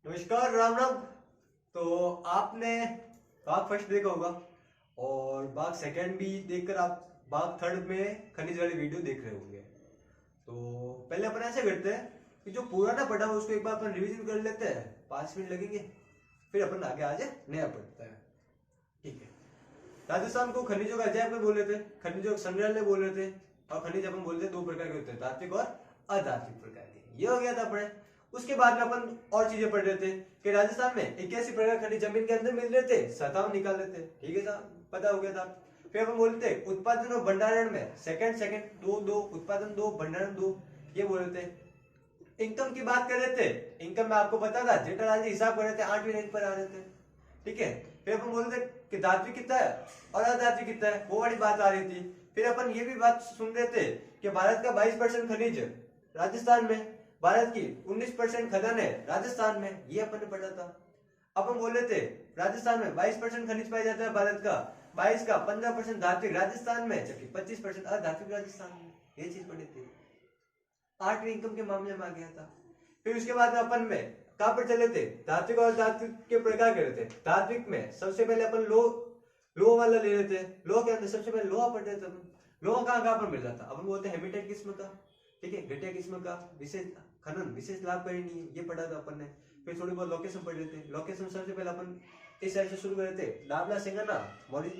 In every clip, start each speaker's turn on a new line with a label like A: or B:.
A: नमस्कार, राम राम। तो आपने बाघ फर्स्ट देखा होगा और बाघ सेकंड भी देखकर आप बाघ थर्ड में खनिज वाली वीडियो देख रहे होंगे। तो पहले अपन ऐसे करते हैं कि जो पुराना पढ़ा हुआ उसको एक बार अपन रिवीजन कर लेते हैं, 5 मिनट लगेंगे, फिर अपन आगे आ जाए नया पढ़ते हैं। ठीक है। राजस्थान को खनिजों का अजैब में बोल रहे थे, खनिजों का संग्रहालय बोल रहे थे। और खनिज अपन बोलते हैं दो प्रकार के होते हैं, धात्विक और अधात्विक प्रकार के। ये हो गया था अपने। उसके बाद में अपन और चीजें पढ़ रहे थे कि राजस्थान में 81 प्रकार खनिज जमीन के अंदर मिल रहे थे, सतह निकाल रहे थे। ठीक है साहब, पता हो गया था। फिर अपन बोलते थे उत्पादन और भंडारण में सेकंड सेकंड दो दो, उत्पादन दो, भंडारण दो, ये बोल रहे थे। इनकम की बात कर रहे थे। इनकम में आपको पता था जेठालाल जी हिसाब कर रहे थे, 8वीं रैंक पर आ रहे थे। ठीक है। फिर अपन बोलते थे कि धात्विक कितना है और अधात्विक कितना है, वो वाली बात आ रही थी। फिर अपन ये भी बात सुन रहे थे कि भारत का 22% खनिज राजस्थान में, भारत की 19% खदान है राजस्थान में, ये अपन ने पढ़ा था। अपन बोल रहे थे राजस्थान में 22% खनिज पाया जाता है, भारत का 22 का 15% धात्विक राजस्थान में, जबकि 25% अधात्विक राजस्थान में। ये चीज पढ़ी थी। 8वीं इनकम के मामले में आ गया था। फिर उसके बाद में अपन में कहां पर चले थे, धात्विक और धात्विक के प्रकार कर रहे थे। धात्विक में सबसे पहले अपन लोहा वाला ले रहे थे। लोहा के अंदर सबसे पहले लोहा पढ़ रहे थे अपन। लोहा कहाँ पर मिल रहा था, अपन बोलते हैं हेमिटेट किस्म का। ठीक है, घटिया किस्म का, विशेष खनन, विशेष लाभकारी नहीं है, ये पढ़ा था अपन ने। फिर थोड़ी बहुत लोकेशन पढ़ रहे थे। लोकेशन सबसे पहले अपन इस साइड से शुरू कर रहे थे, डाबला सिंगाना मोरी,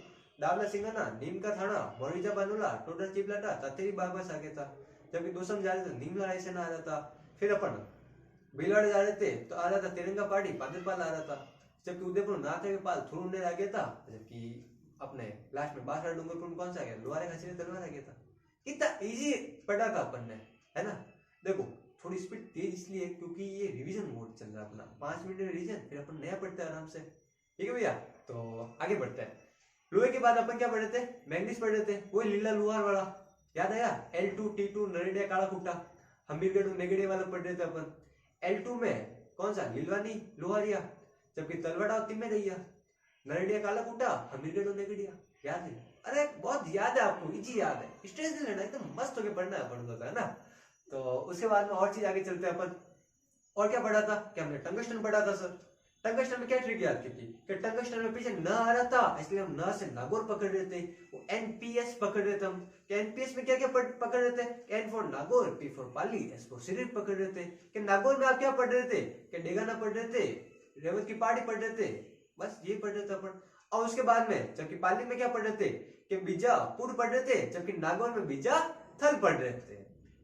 A: डाबला सिंगाना, नीम का थाना, मोरिजा बानुला, टोडर चिपलाटा, ततेरी बागवास आ गया था। जबकि दोसम जा रहे थे, नीमला रायसेना आ रहा था। फिर अपन भीलवाड़े जा रहे थे तो आ रहा था तिरंगा पार्टी पादरपाल आ रहा था। जबकि उदयपुर नाथे पाल थुरुनेर आ गया था। जबकि अपने लास्ट में बासरा डूंगरपुर कौन सा आ गया, लोहारे खसीरे तलवार आ गया था। कितना इजी पढ़ा था अपन ने, है ना। देखो थोड़ी स्पीड तेज इसलिए क्योंकि ये रिवीजन मोड चल रहा है अपना, 5 मिनट रिवीजन, फिर अपन नया पढ़ते हैं आराम से। ठीक है भैया, तो आगे बढ़ते हैं। लोहे के बाद अपन क्या पढ़े थे, मैग्नीज पढ़े थे, वो लीला लोहार वाला याद आया, L2 T2 नरेडिया काला खुट्टा, हमीरगढ़ नेगड़िया वाला पढ़ रहे थे अपन। L2 में कौन सा, लीलवानी लोहारिया, जबकि तलवाड़ा और तिम्मे रैया, नरेडिया काला खुट्टा, हमीरगढ़ और नेगड़िया। याद है, अरे बहुत याद है आपको, इजी याद है, स्ट्रेस नहीं लेना, एकदम मस्त होके पढ़ना है अपन को, है ना। तो उसके बाद में और चीज आगे चलते हैं अपन। और क्या पढ़ा था, क्या हमने टंगस्टन पढ़ा था सर। टंगस्टन में क्या ट्रिक याद की थी कि टंगस्टन में पीछे न आ रहा था, इसलिए हम न से नागौर पकड़ रहे थे। वो एनपीएस पकड़ रहे थे हम। कि एनपीएस में क्या क्या पकड़ रहे थे, N for Nagaur, P for Pali, S for सिरिप पकड़ रहे थे। कि नागौर में आप क्या पढ़ रहे थे, कि डेगाना पढ़ रहे थे, रेवत की पहाड़ी पढ़ रहे थे, बस ये पढ़ रहे थे अपन। और उसके बाद में जबकि पाली में क्या पढ़ रहे थे, कि बीजापुर पढ़ रहे थे, जबकि नागौर में बीजा थल पढ़ रहे थे।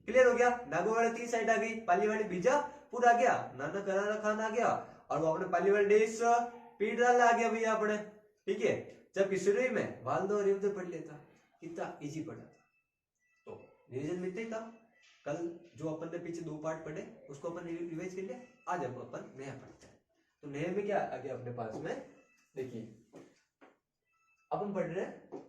A: क्लियर हो गया, नागौर वाले 3 साइड आ गई, पाली वाली बीजापुर आ गया, नाना करारा खान आ गया, और वो अपने पाली वाले देश पीड़ाला आ गया भैया अपने। ठीक है, जबकि सुरई में वाल्दो और युद्ध पढ़ लेता। कितना इजी पढ़ा था। तो रिवीजन मिलते ही था। कल जो अपन ने पीछे 2 पार्ट पढ़े उसको अपन रिवाइज कर लिया, आज अब अपन नया पढ़ते हैं। तो नए में क्या आ गया अपने पास में, देखिए अपन पढ़ रहे हैं,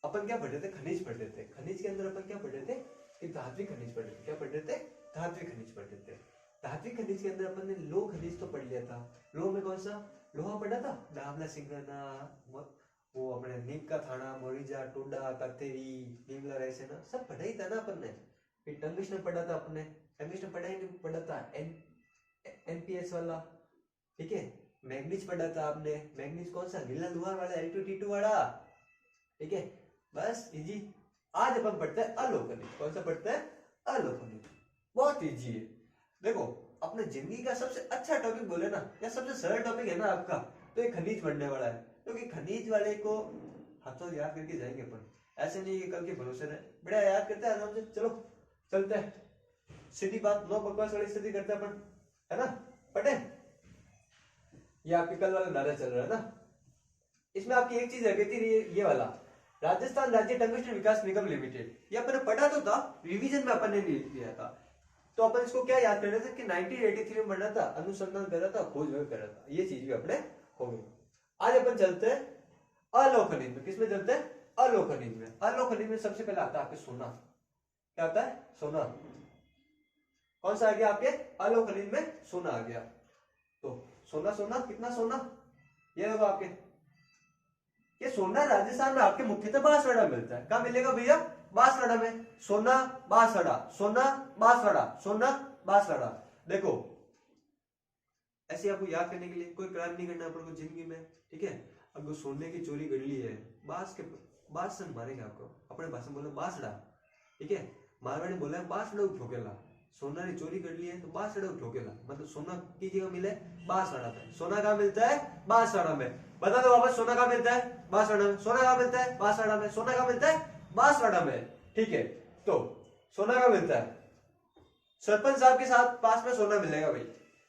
A: अपन क्या पढ़ रहे थे, खनिज पढ़ रहे थे। खनिज के अंदर अपन क्या पढ़ रहे थे, कि धात्विक खनिज पढ़ रहे थे। क्या पढ़ रहे थे, धात्विक खनिज पढ़ रहे थे। धात्विक खनिज के अंदर अपन ने लोह खनिज तो पढ़ लिया था। लोह में कौन सा लोहा पढ़ा था, डाबला सिंगाना, वो अपने नीम का थाना, मोरिजा, टोडा, ततेरी, नीमला रायसेना, सब पढ़ा ही था ना अपन ने। फिर टंगस्टन पढ़ा था अपने, टंगस्टन पढ़ा ही नहीं पढ़ा था, एनपीएस वाला। ठीक है, मैग्नीज पढ़ा था आपने, मैग्नीज कौन सा, लीला लोहार वाला, L2 T2 वाला। ठीक है, बस इजी। आज अपन पढ़ते हैं अलोकनिज। कौन सा पढ़ते हैं, अलोकनिज, बहुत इजी है। देखो अपने जिंदगी का सबसे अच्छा टॉपिक बोले ना, या सबसे सरल टॉपिक है ना आपका, तो ये खनिज बनने वाला है। क्योंकि खनिज वाले को हाथों याद करके जाएंगे अपन, ऐसे नहीं कि कल के भरोसे रहे, बड़ा याद करते हैं आराम से। चलो चलते हैं, सीधी बात, नो बकवास वाली स्थिति करते हैं अपन, है ना। पढ़े, ये आपके कल वाला नारा चल रहा है ना। इसमें आपकी एक चीज रह थी, ये वाला राजस्थान राज्य टंगस्टन विकास निगम लिमिटेड, ये अपन ने पढ़ा तो था, रिवीजन में अपन ने लिया था। तो अपन इसको क्या याद कर रहे थे कि 1983 में बना था, अनुसंधान कर रहा था, खोज कर रहा था, ये चीज भी अपने हो गई। आज अपन चलते हैं अलोकनिज में। किसमें चलते हैं, अलोकनिज में। अलोकनिज में सबसे पहले आता है आपके सोना। क्या आता है, सोना। कौन सा आ गया आपके, अलोकनिज में सोना आ गया। तो सोना, सोना कितना सोना, ये होगा आपके, ये सोना राजस्थान में आपके मुख्यतः बांसवाड़ा मिलता है। कहाँ मिलेगा भैया, बांसवाड़ा में, सोना बांसवाड़ा, सोना बांसवाड़ा, सोना बांसवाड़ा। देखो ऐसे आपको याद करने के लिए कोई क्राइम नहीं करना अपन को जिंदगी में, ठीक है। अगर सोने की चोरी कर ली है, बांस से मारेंगे आपको, अपने भाषा में बोले बांसड़ा, ठीक है। मारवाड़ी बोले बांसड़ा ठोकेला, सोना की चोरी कर ली है तो बांसड़ा ठोकेला, मतलब सोना की जगह मिले बांसवाड़ा में। सोना कहाँ मिलता है? बांसवाड़ा में। बता दो वापस, सोना कहाँ मिलता है? बांसवाड़ा में। सोना कहाँ मिलता है? बांसवाड़ा में। सोना कहाँ मिलता है? बांसवाड़ा में, ठीक है। तो सोना कहाँ मिलता है? सरपंच साहब के साथ पास में सोना मिलेगा भाई,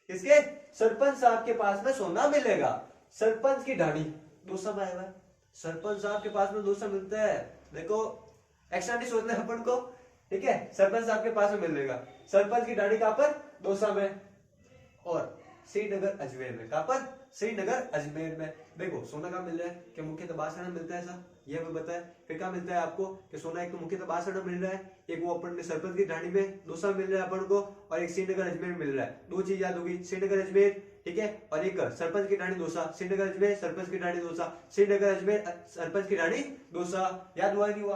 A: किसके? सरपंच साहब के पास में सोना मिलेगा। सरपंच की ढाणी दोसा में आएगा, सरपंच साहब के पास में दोसा मिलता है। देखो एक्स्ट्रा नहीं सोचना है अपन को, ठीक है। सरपंच साहब के पास में मिलेगा। सरपंच की ढाणी कहां पर? दोसा में। और श्रीनगर अजमेर में, कहां पर? श्रीनगर अजमेर में। देखो सोना कहां मिल रहा है कि मुख्यतः बांसवाड़ा में मिलता है, ऐसा ये हमें पता है। फिर क्या मिलता है आपको कि सोना एक तो मुख्यतः बांसवाड़ा मिल रहा है, एक वो अपन ने सरपंच की ढाणी में दोसा मिल रहा है अपन को, और एक श्रीनगर अजमेर मिल रहा है। दो चीज याद होगी, श्रीनगर अजमेर, ठीक है, और एक सरपंच की ढाणी दोसा। श्रीनगर अजमेर सरपंच की ढाणी दोसा, श्रीनगर अजमेर सरपंच की ढाणी दोसा। याद हुआ नहीं हुआ?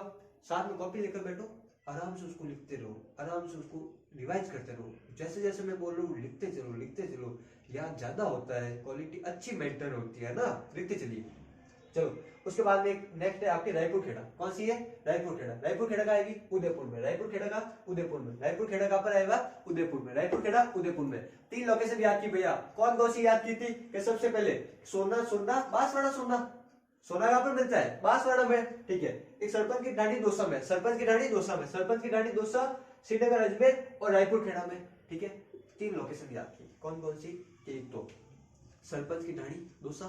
A: साथ में कॉपी लेकर बैठो, आराम से उसको लिखते रहो, आराम से उसको रिवाइज करते रहो। जैसे जैसे मैं बोल रहा हूँ लिखते चलो, लिखते चलो, याद ज्यादा होता है, क्वालिटी अच्छी मेंटेन होती है ना, लिखते चलिए। चलो उसके बाद में एक नेक्स्ट है आपके रायपुर खेड़ा। कौन सी है? रायपुर खेड़ा। रायपुर खेड़ा का आएगी उदयपुर में, रायपुर खेड़ा का उदयपुर में, रायपुर खेड़ा कहां पर आएगा? उदयपुर में, रायपुर खेड़ा उदयपुर में। तीन लोकेशन याद की भैया, कौन कौन सी याद की थी? कि सबसे पहले सोना, सोना बांसवाड़ा, सोना, सोना कहां पर मिलता है? बांसवाड़ा में, ठीक है। एक सरपंच की ढाणी दोसा में, सरपंच की ढाणी दोसा में, सरपंच की ढाणी दोसा, श्रीनगर अजमेर और रायपुर खेड़ा में, ठीक है। तीन लोकेशन याद की, कौन कौन सी? एक तो सरपंच की ढाणी दोसा,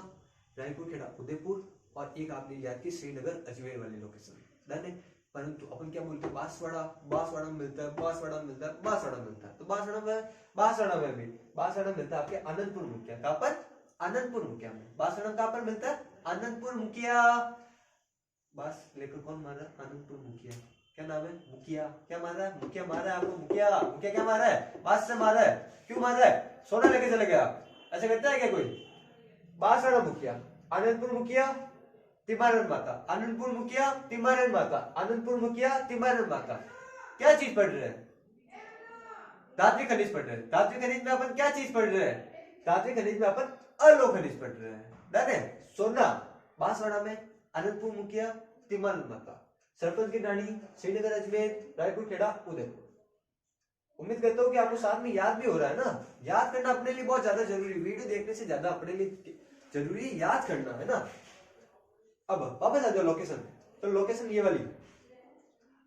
A: रायपुर खेड़ा उदयपुर, और एक आपने याद की श्रीनगर अजमेर वाली लोकेशन, डन है। परंतु अपन क्या बोलते हैं? बांसवाड़ा, बांसवाड़ा में मिलता है, बांसवाड़ा में मिलता है, बांसवाड़ा में मिलता है। तो बांसवाड़ा में भी बांसवाड़ा मिलता है आपके आनंदपुर मुखिया। कहां पर? आनंदपुर मुखिया में। बांसवाड़ा कहां पर मिलता है? आनंदपुर मुखिया। बांस लेकर कौन मार रहा है? आनंदपुर मुखिया। क्या नाम है? मुखिया। क्या मार रहा है? मुखिया मार रहा है आपको, मुखिया। मुखिया क्या मार रहा है? बांस से मार रहा है। क्यों मार रहा है? सोना लेके चले गया, ऐसा करता है क्या कोई? बांसवाड़ा मुखिया, आनंदपुर मुखिया, तिमारन माता, आनंदपुर मुखिया, तिमारन माता, आनंदपुर मुखिया, तिमारन माता। क्या चीज पढ़ रहे हैं? धात्विक खनिज पढ़ रहे हैं। धात्विक खनिज में अपन क्या चीज पढ़ रहे हैं? धात्विक खनिज में अपन अलोह खनिज पढ़ रहे हैं, डन है। सोना बांसवाड़ा में, आनंदपुर मुखिया, तिमारन माता, सरपंच की ढाणी, श्रीनगर अजमेर, रायपुर खेड़ा उदयपुर। उम्मीद करता हूँ कि आपको साथ में याद भी हो रहा है ना। याद करना अपने लिए बहुत ज्यादा जरूरी, वीडियो देखने से ज्यादा अपने लिए जरूरी याद करना है ना। अब वापस आ जाओ लोकेशन, तो लोकेशन ये वाली,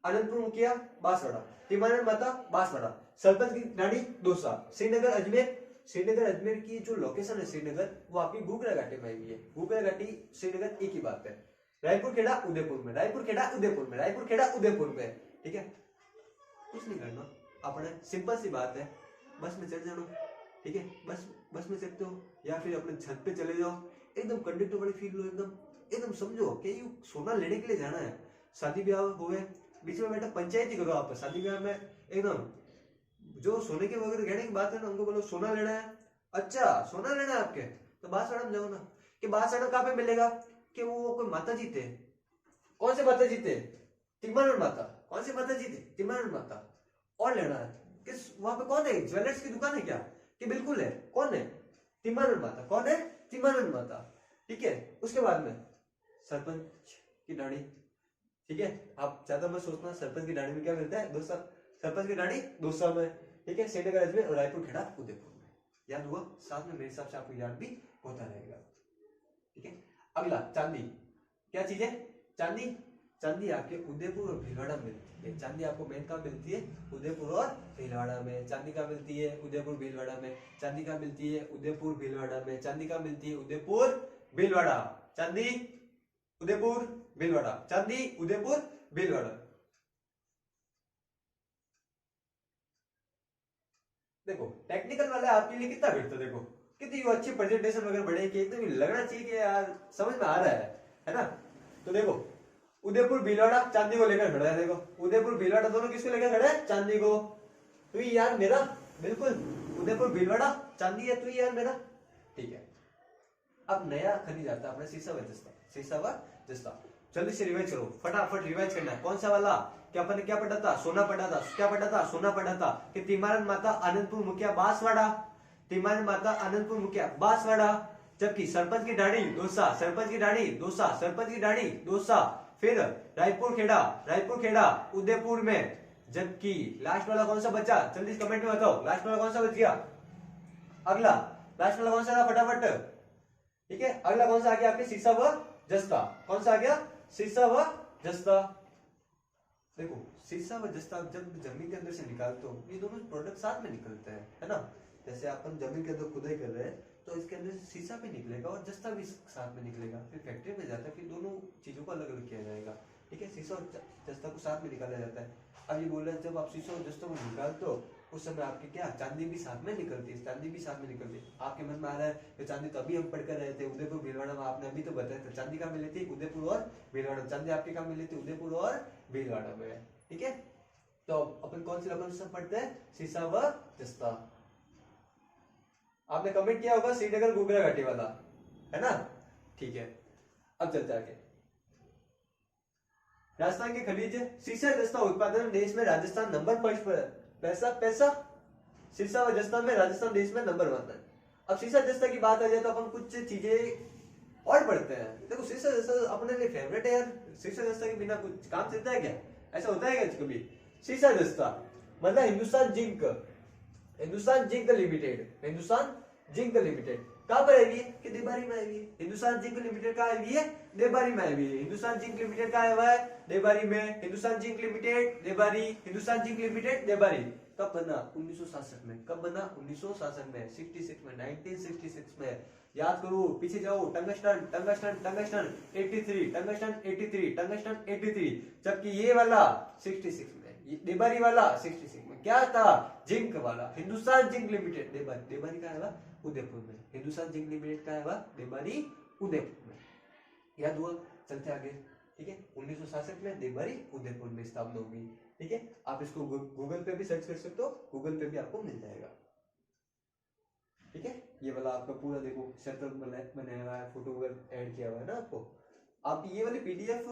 A: आनंदपुर मुखिया बांसवाड़ा, तिमारन माता बांसवाड़ा, सरपंच की ढाणी दोसा, श्रीनगर अजमेर। श्रीनगर अजमेर की जो लोकेशन है श्रीनगर, वो आपकी घूघरा घाटी में आई है। घूघरा घाटी श्रीनगर एक ही बात है। रायपुर खेड़ा उदयपुर में, रायपुर खेड़ा उदयपुर में, रायपुर खेड़ा उदयपुर में, ठीक है। कुछ नहीं करना, अपने सिंपल सी बात है, बस में चढ़ जाना, ठीक है। बस में चढ़ते हो या फिर अपने छत पे चले जाओ, एकदम कंडक्टर वाली फील लो, एकदम समझो कि ये सोना लेने के लिए जाना है। शादी ब्याह हुए, बीच में बेटा पंचायत ही करो आप। शादी ब्याह में एकदम जो सोने के वगैरह गहने की बात है ना, उनको बोलो सोना लेना है। अच्छा सोना लेना है आपके, तो बांसवाड़ा में जाओ ना। कि बांसवाड़ा कहाँ पे मिलेगा? कि वो कोई माता जी थे। कौन से माता जी थे? तिमारन माता। कौन से माता जी थे? तिमारन माता। और लेना है किस? वहां पे कौन है? ज्वेलर्स की दुकान है क्या? कि बिल्कुल है। कौन है? तिमारन माता। कौन है? तिमारन माता, ठीक है। उसके बाद में सरपंच की ढाणी, ठीक है। आप ज्यादा मत सोचना, सरपंच की ढाणी में क्या मिलता है? दोसा। सरपंच की ढाणी दोसा में, ठीक है। श्रीनगर अजमेर और रायपुर खेड़ा उदयपुर में। याद हुआ? साथ में मेरे हिसाब से आपको याद भी होता रहेगा, ठीक है। अगला चांदी। क्या चीज है? चांदी। चांदी आपके उदयपुर और भीलवाड़ा में मिलती है। चांदी आपको मेन कहाँ मिलती है? उदयपुर और भीलवाड़ा में। चांदी कहाँ मिलती है? उदयपुर भीलवाड़ा में। चांदी कहाँ मिलती है? उदयपुर भीलवाड़ा में। चांदी कहाँ मिलती है? उदयपुर भीलवाड़ा। चांदी उदयपुर भीलवाड़ा, चांदी उदयपुर भीलवाड़ा। देखो टेक्निकल वाला आपके लिए कितना फिट, देखो कितनी अच्छी प्रेजेंटेशन वगैरह बढ़े कि एकदम लगना चाहिए कि यार समझ में आ रहा है ना। तो देखो उदयपुर भीलवाड़ा चांदी को लेकर खड़ा है। देखो उदयपुर भीलवाड़ा दोनों किसको लेकर खड़े हैं? चांदी को। तो यार मेरा बिल्कुल उदयपुर भीलवाड़ा चांदी है, तो यार मेरा, ठीक है। अब नया खनिज आता है अपना सीसा व जस्ता। सीसा व जस्ता जल्दी से रिवाइज करो, फटाफट रिवाइज करना है। कौन सा वाला? क्या अपन ने क्या पढ़ा था? सोना पढ़ा था। क्या पढ़ा था? सोना पढ़ा था कि तिमारन माता आनंदपुर मुखिया बांसवाड़ा, तिमारन माता आनंदपुर मुखिया बांसवाड़ा। जबकि सरपंच की ढाणी दौसा, सरपंच की ढाणी दौसा, सरपंच की ढाणी दौसा। फिर रायपुर खेड़ा, रायपुर खेड़ा उदयपुर में। जबकि लास्ट वाला कौन सा बचा? जल्दी कमेंट में बताओ, लास्ट वाला कौन सा बच गया? अगला लास्ट वाला कौन सा था? फटाफट। ठीक है, अगला कौन सा आ गया आपके? सीसा व जस्ता। कौन सा आ गया? सीसा व जस्ता। देखो सीसा व जस्ता जब जमीन के अंदर से निकालते हो, ये दोनों प्रोडक्ट साथ में निकलते हैं, है ना। जैसे अपन जमीन के अंदर खुदाई कर रहे हैं तो इसके अंदर से सीसा भी निकलेगा और जस्ता भी साथ में निकलेगा। फिर फैक्ट्री में जाता है, फिर दोनों चीजों को अलग अलग किया जाएगा। ठीक है, सीसा और जस्ता को साथ में निकाला जाता है। अब ये बोल रहे हैं जब आप सीसा और जस्ता को निकालते हो उस समय आपके क्या चांदी भी साथ में निकलती है, चांदी भी साथ में निकलती है। आपके मन में आ रहा है कि चांदी तो अभी हम पढ़कर रहे थे उदयपुर भीलवाड़ा में, आपने अभी तो बताया था चांदी कहाँ मिली थी? उदयपुर और भीलवाड़ा। चांदी आपके कहाँ मिली थी? उदयपुर और भीलवाड़ा में। ठीक है, तो अपन कौन सी लोकेशन पढ़ते हैं? सीसा व जस्ता। आपने कमेंट किया होगा श्रीनगर गोगरा घाटी वाला, है ना। ठीक है, अब चलते आगे। राजस्थान के खनिज सीसा जस्ता उत्पादन देश में राजस्थान नंबर 5 पर है। पैसा पैसा सीसा व जस्ता में राजस्थान देश में नंबर 1 है। अब सीसा जस्ता की बात आ जाए तो अपन कुछ चीजें और पढ़ते हैं। देखो सीसा जस्ता अपने लिए फेवरेट है यार। सीसा जस्ता के बिना कुछ काम चलता है क्या? ऐसा होता है क्या कभी? सीसा जस्ता मतलब Hindustan zinc, Hindustan zinc limited, Hindustan zinc limited कहां पर आई है? कि देबारी में आई है। हिंदुस्तान जिंक लिमिटेड कहां आई है? देबारी में आई है। हिंदुस्तान जिंक लिमिटेड कहां हुआ है? देबारी में। Hindustan zinc limited Debari, Hindustan zinc limited Debari. कब बना? 1966 में। कब बना? 1966 में, 66 में, 1966 में। याद करो, पीछे जाओ। Tungsten tungsten tungsten 83, tungsten 83, tungsten 83। जबकि ये वाला 66 में, देबारी वाला 66 में। क्या था? जिंक वाला। हिंदुस्तान जिंक लिमिटेड देबारी, देबारी का है उदयपुर में। हिंदुस्तान जिंक लिमिटेड का है देबारी उदयपुर में। याद हुआ? चलते आगे। ठीक है, 1966 में देबारी उदयपुर में स्थापना होगी। ठीक है, आप इसको गूगल पे भी सर्च कर सकते हो, गूगल पे भी आपको मिल जाएगा। ठीक है, ये वाला आपका पूरा देखो सेटअप बनाया हुआ है, फोटो ऐड किया हुआ है ना आपको। आप ये वाली पीडीएफ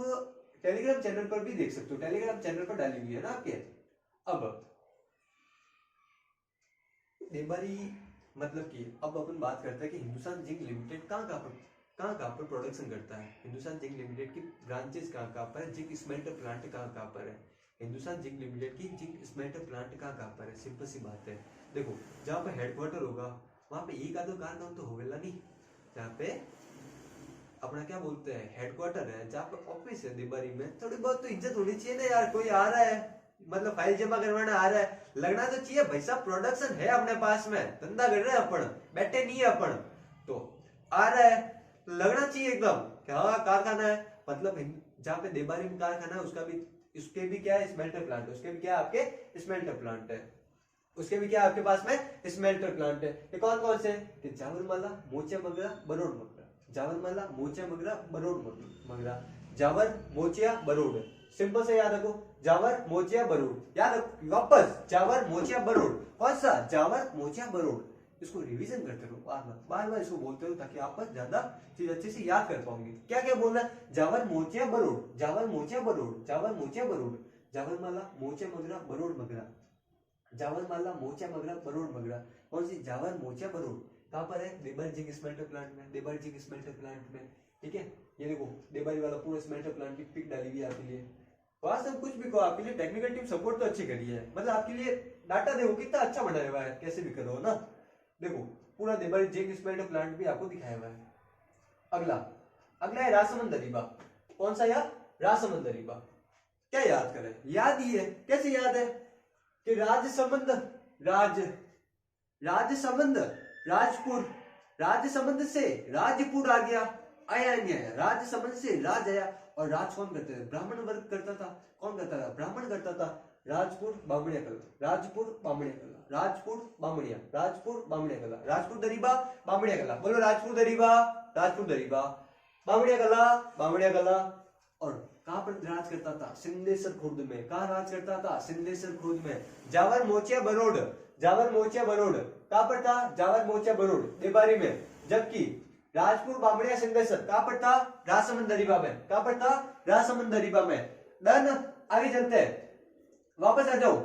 A: टेलीग्राम चैनल पर भी देख सकते हो, टेलीग्राम चैनल पर डाली हुई है ना आपके। अब देबारी मतलब कि अब अपन बात करते हैं कि हिंदुस्तान जिंक लिमिटेड कहाँ पर प्रोडक्शन करता है। हिंदुस्तान जिंक लिमिटेड की ब्रांचेस कहाँ पर है? जिंक स्मेल्टर प्लांट कहाँ पर है? हिंदुस्तान जिंक लिमिटेड की जिंक स्मेल्टर प्लांट कहाँ पर है? सिंपल सी बात है। देखो जहाँ पर हेडक्वार्टर होगा वहां पे एक आधो कारखाना तो होगा नहीं। जहाँ पे अपना क्या बोलते हैं हेडक्वार्टर है, जहाँ पे ऑफिस है देबारी में, थोड़ी बहुत तो इज्जत होनी चाहिए ना यार। कोई आ रहा है मतलब फाइल जमा करवाने आ रहा है, लगना तो चाहिए भाई साहब प्रोडक्शन है अपने पास में, धंधा कर रहे हैं अपन, बैठे नहीं है अपन। तो आ रहा है लगना चाहिए एकदम कि हाँ कारखाना है। मतलब जहाँ पे देबारी में कारखाना है उसका भी, उसके भी क्या है? स्मेल्टर प्लांट है। उसके भी क्या है? आपके स्मेल्टर प्लांट है। उसके भी क्या आपके पास में? स्मेल्टर प्लांट है। ये कौन कौन से? कि जावरमाला, मोचिया मगरा, बरोड मगरा। जावरमाला, मोचिया मगरा, बरोड मगरा। जावर, मोचिया, बरोड। सिंपल से याद रखो, जावर, मोचिया, बरोड। याद रखो वापस, जावर, मोचिया, बरोड। कौन सा? जावर, मोचिया, बरोड। इसको रिवीजन करते रहो, बार बार इसको बोलते रहो ताकि आप ज्यादा चीज अच्छे से याद कर पाओगे। क्या क्या बोलना है? जावर, मोचिया, बरोड, जावर, मोचिया, बरोड, जावर, मोचिया, बरोड। जावरमाला, मोचिया मगरा, बरोड मगरा। जावरमाला, मोचिया मगरा, बरोड मगरा। कौन सी? जावर, मोचिया, बरोड। कहां पर है? देबारी जिंक स्मेल्टर प्लांट में, देबारी जिंक स्मेल्टर प्लांट में। ठीक है, ये देखो देबारी वाला पूरा स्मेल्टर प्लांट की पिक डाली हुई है आपके लिए। वहां से कुछ भी कहो, आपके लिए टेक्निकल टीम सपोर्ट तो अच्छी करी है। मतलब आपके लिए डाटा देखो कितना अच्छा बनाया हुआ है, कैसे भी करो ना। देखो पूरा देबारी जिंक स्मेल्टर प्लांट भी आपको दिखाया हुआ है। अगला अगला है राजसमंद दरीबा। कौन सा यार? राजसमंद दरीबा। क्या याद करें? याद ही है। कैसे याद है? कि राजसमंद, राजसमंद, राजपुर, राजसमंद से राजपुर आ गया, आया नहीं आया? राजसमंद से राज आया। और राज कौन करते थे? ब्राह्मण वर्ग करता था। कौन करता था? ब्राह्मण करता था। राजपुर बामणिया कला, राजपुर बामणिया कला, राजपुर बामणिया, राजपुर बामणिया कला, राजपुर दरीबा, बामणिया कला। बोलो राजपुर दरीबा, राजपुर दरीबा, बामणिया कला, बामणिया कला। और कहां पर राज करता था? सिंधेश्वर खुर्द में। कहां राज करता था? सिंधेश्वर खुर्द में। जावर, मोचिया, बरोड, जावर, मोचिया, बरोड कहां पर था? जावर, मोचिया, बरोड देबारी में। जबकि राजपुर बामणिया सिंहेश्वर कहां पर था? राजसमंद दरीबा में। कहां पर था? राजसमंद दरीबा में। डन। आगे चलते हैं, वापस आ जाओ।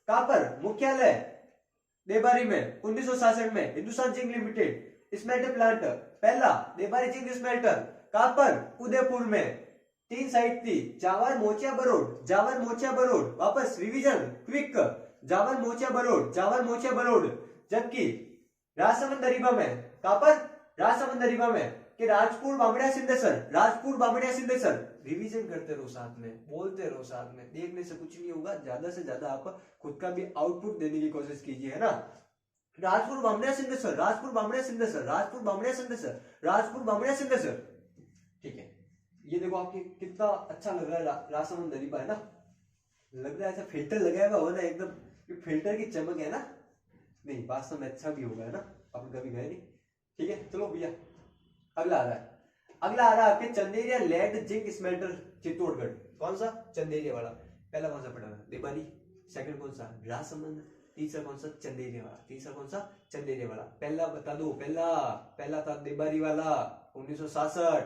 A: कहां पर? मुख्यालय देबारी में। 1966 में Hindustan zinc limited smelter plant पहला देबारी जिंक स्मेल्टर। कहां पर? उदयपुर में। 3 साइट थी, जावर, मोचिया, बरोड। जावर, मोचिया, बरोड। वापस रिवीजन क्विक, जावर, मोचिया, बरोड, जावर, मोचिया, बरोड। जबकि राजसमंद दरीबा में, कहां पर? राजसमंद दरीबा में कि राजपुर बामणिया सिंहेश्वर, राजपुर बामणिया सिंहेश्वर। रिवीजन करते रहो साथ में, बोलते रहो साथ में, देखने से कुछ नहीं होगा, ज्यादा से ज्यादा आप खुद का भी आउटपुट देने की कोशिश कीजिए, है ना। राजपुर बामणिया सिंहेश्वर, राजपुर बामणिया सिंहेश्वर, राजपुर बामणिया सिंहेश्वर, राजपुर बामणिया सिंहेश्वर। ठीक है, ये देखो आपकी कितना अच्छा लग रहा है राजसमंद दरीबा, है ना। लग रहा है ऐसा फिल्टर लगाया हुआ हो ना एकदम, फिल्टर की चमक है ना। नहीं, वास्तव में अच्छा भी होगा, है ना। अपन कभी गए नहीं। ठीक है, चलो भैया अगला आ रहा है। अगला आ रहा है आपके Chanderia lead zinc smelter Chittorgarh. कौन सा? चंदेरिया वाला। पहला कौन सा पड़ा है? देबारी। सेकंड कौन सा? राजसमंद। तीसरा कौन सा? चंदेरिया वाला। तीसरा कौन सा? चंदेरिया वाला। पहला बता दो। पहला था देबारी वाला 1966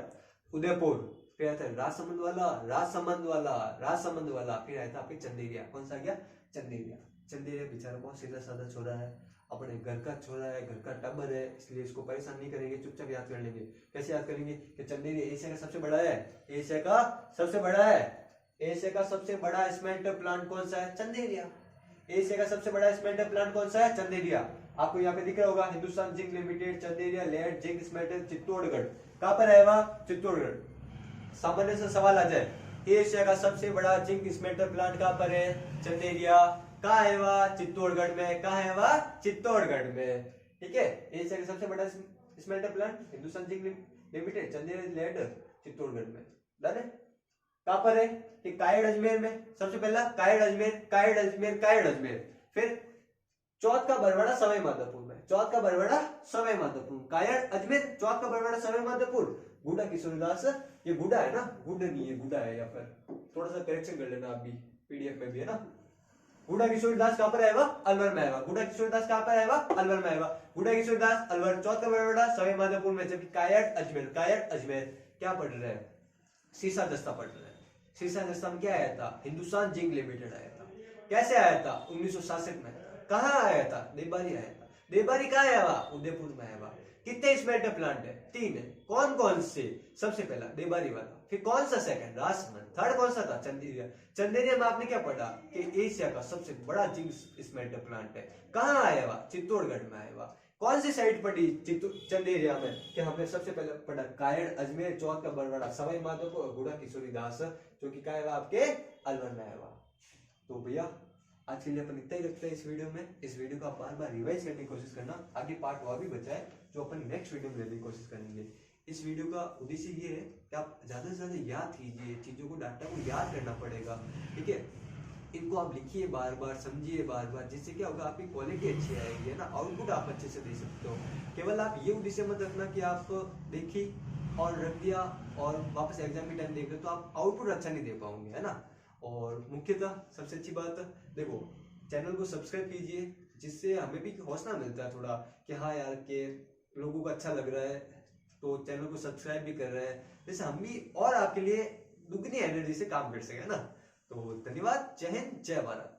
A: उदयपुर। फिर आया था राजसमंद वाला, राजसमंद वाला, राजसमंद वाला। फिर आया था आपके चंदेरिया। कौन सा गया? चंदेरिया। चंदेरिया बेचारा बहुत सीधा साधा छोरा है, अपने घर का छोरा है, घर का टब्बर है, इसलिए इसको परेशान नहीं करेंगे, चुपचाप याद कर लेंगे। कैसे याद करेंगे? कि चंदेरिया एशिया का सबसे बड़ा है, एशिया का सबसे बड़ा है। एशिया का सबसे बड़ा स्मेल्टर प्लांट कौन सा है? चंदेरिया। एशिया का सबसे बड़ा स्मेल्टर प्लांट कौन सा है? चंदेरिया। आपको यहाँ पे दिख रहा होगा Hindustan zinc limited Chanderia lead zinc smelter Chittorgarh. कहां पर है वह? चित्तौड़गढ़। सामान्य से सवाल आ जाए, एशिया का सबसे बड़ा जिंक स्मेल्टर प्लांट कहां पर है? चंदेरिया। कहां है वह? चित्तौड़गढ़ में। कहां है वह? चित्तौड़गढ़ में। ठीक है, एशिया का सबसे बड़ा smelter plant Hindustan zinc limited Chanderia lead Chittorgarh में। डन है। कहां पर है? कायड़ अजमेर में। सबसे पहला कायड़ अजमेर, कायड़ अजमेर, कायड़ अजमेर। फिर चौथ का बरवाड़ा सवाई माधोपुर में, चौथ का बरवाड़ा सवाई माधोपुर। कायड़ अजमेर, चौथ का बरवाड़ा सवाई माधोपुर। गुडा किशोरदास, ये गुडा है ना, गुड नहीं है, गुडा है। या फिर थोड़ा सा करेक्शन कर लेना आप भी, पीडीएफ में भी है ना। गुडा किशोरदास कहां पर आएगा? अलवर में आएगा। गुडा किशोरदास कहां पर आएगा? अलवर में आएगा। गुडा किशोरदास अलवर, चौथ का बरवाड़ा सवाई माधोपुर में। जबकि कायड़ अजमेर, कायड़ अजमेर क्या पढ़ रहे हैं? सीसा दस्ता पढ़ रहे हैं। सीसा दस्ता में क्या आया था? हिंदुस्तान जिंक लिमिटेड आया था। कैसे आया था? 1966 में। कहां आया था? देबारी आया था। देबारी कहां आया हुआ? उदयपुर में आया हुआ। कितने स्मेल्टर प्लांट है? 3 है। कौन कौन से? सबसे पहला देबारी वाला, फिर कौन सा? सेकंड राजसमंद, थर्ड कौन सा था? चंदेरिया। चंदेरिया में आपने क्या पढ़ा? कि एशिया का सबसे बड़ा जिंक स्मेल्टर प्लांट है। कहां आया हुआ? चित्तौड़गढ़ में आया हुआ। कौन सी साइड पड़ी? चंदेरिया में। कि हमने सबसे पहले पढ़ा कायड़ अजमेर, चौथ का बरवाड़ा सवाई माधोपुर और गुडा किशोरीदास, जो कि क्या है आपके अलवर में आया हुआ। तो भैया आज के लिए अपन इतना ही रखते हैं इस वीडियो में। इस वीडियो को आप बार बार रिवाइज करने की कोशिश करना, आगे पार्ट हुआ भी बचा है जो अपन नेक्स्ट वीडियो में लेने की कोशिश करेंगे। इस वीडियो का उद्देश्य ये है कि आप ज्यादा से ज्यादा याद कीजिए, चीजों को, डाटा को याद करना पड़ेगा। ठीक है, इनको आप लिखिए बार बार, समझिए बार बार, जिससे क्या होगा? आपकी क्वालिटी अच्छी आएगी, है ना। आउटपुट आप अच्छे से दे सकते हो। केवल आप ये उद्देश्य मत रखना कि आप देखी और रख दिया और वापस एग्जाम के टाइम देख रहे, तो आप आउटपुट अच्छा नहीं दे पाओगे, है ना। और मुख्यतः सबसे अच्छी बात, देखो चैनल को सब्सक्राइब कीजिए, जिससे हमें भी हौसला मिलता है थोड़ा कि हाँ यार के लोगों को अच्छा लग रहा है, तो चैनल को सब्सक्राइब भी कर रहे हैं, जैसे हम भी और आपके लिए दुगनी एनर्जी से काम कर सके, है ना। तो धन्यवाद। जय हिंद, जय भारत।